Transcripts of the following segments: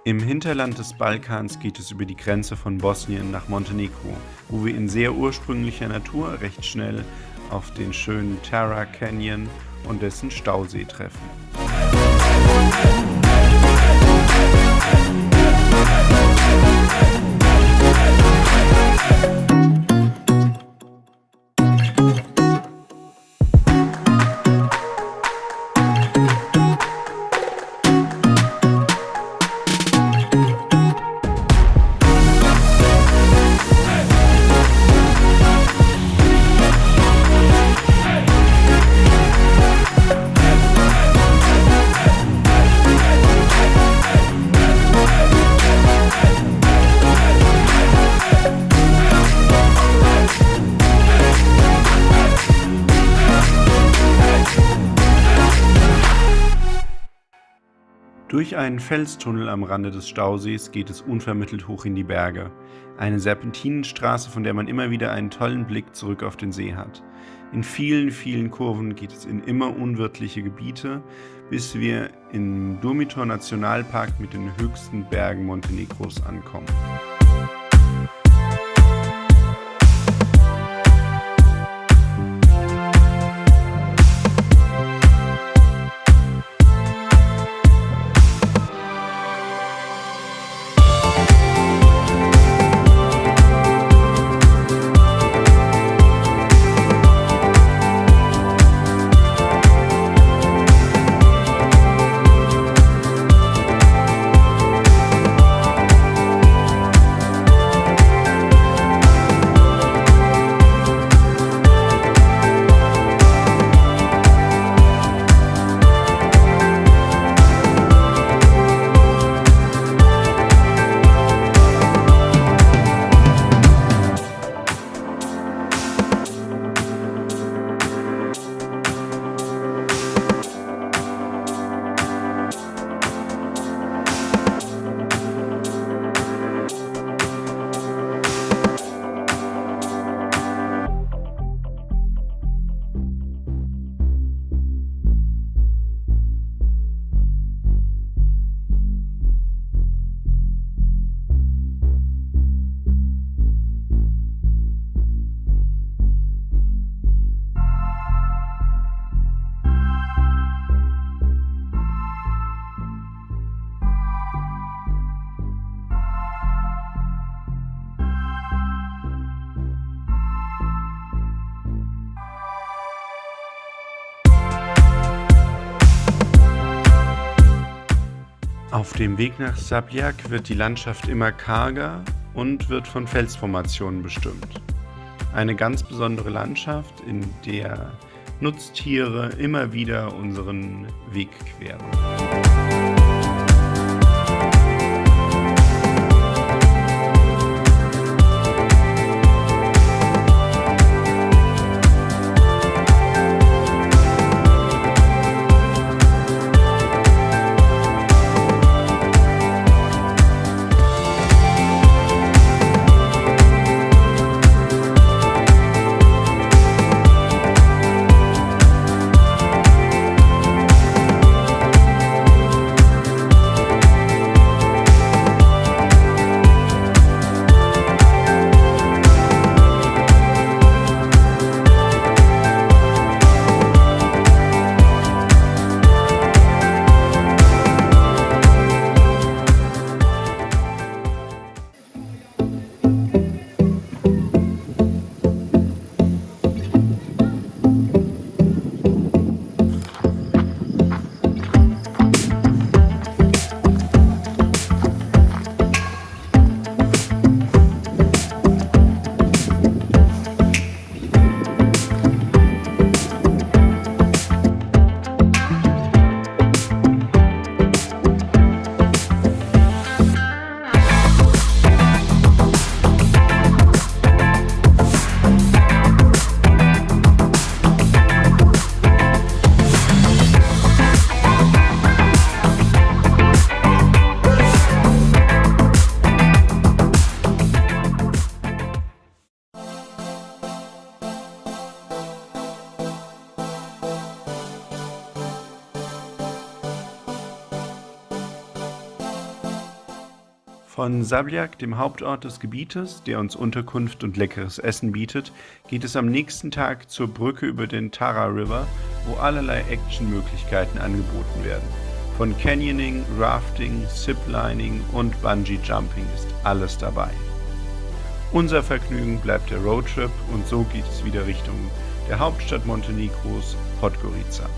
Im Hinterland des Balkans geht es über die Grenze von Bosnien nach Montenegro, wo wir in sehr ursprünglicher Natur recht schnell auf den schönen Tara Canyon und dessen Stausee treffen. Durch einen Felstunnel am Rande des Stausees geht es unvermittelt hoch in die Berge. Eine Serpentinenstraße, von der man immer wieder einen tollen Blick zurück auf den See hat. In vielen, vielen Kurven geht es in immer unwirtliche Gebiete, bis wir im Durmitor Nationalpark mit den höchsten Bergen Montenegros ankommen. Auf dem Weg nach Sabljak wird die Landschaft immer karger und wird von Felsformationen bestimmt. Eine ganz besondere Landschaft, in der Nutztiere immer wieder unseren Weg queren. Von Sabljak, dem Hauptort des Gebietes, der uns Unterkunft und leckeres Essen bietet, geht es am nächsten Tag zur Brücke über den Tara River, wo allerlei Actionmöglichkeiten angeboten werden. Von Canyoning, Rafting, Ziplining und Bungee Jumping ist alles dabei. Unser Vergnügen bleibt der Roadtrip und so geht es wieder Richtung der Hauptstadt Montenegros, Podgorica.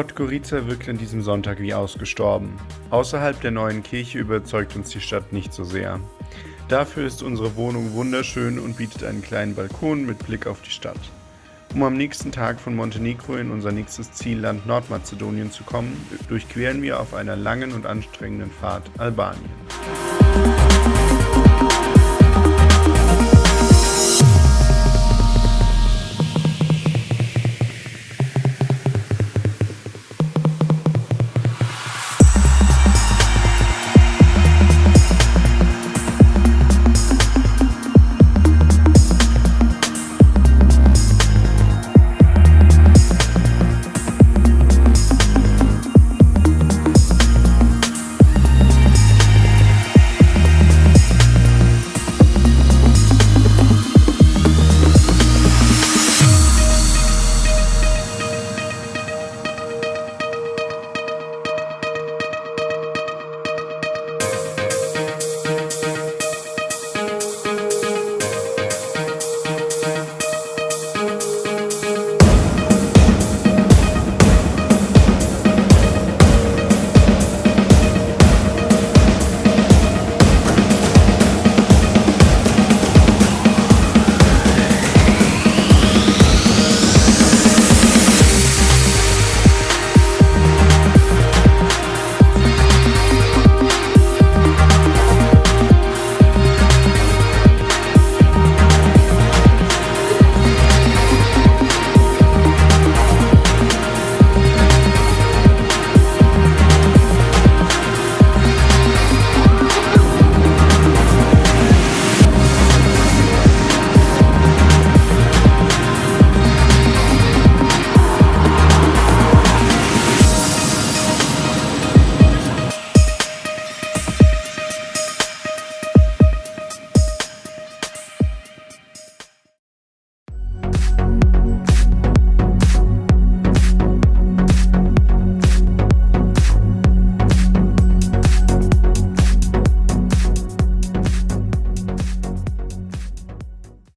Podgorica wirkt an diesem Sonntag wie ausgestorben. Außerhalb der neuen Kirche überzeugt uns die Stadt nicht so sehr. Dafür ist unsere Wohnung wunderschön und bietet einen kleinen Balkon mit Blick auf die Stadt. Um am nächsten Tag von Montenegro in unser nächstes Zielland Nordmazedonien zu kommen, durchqueren wir auf einer langen und anstrengenden Fahrt Albanien.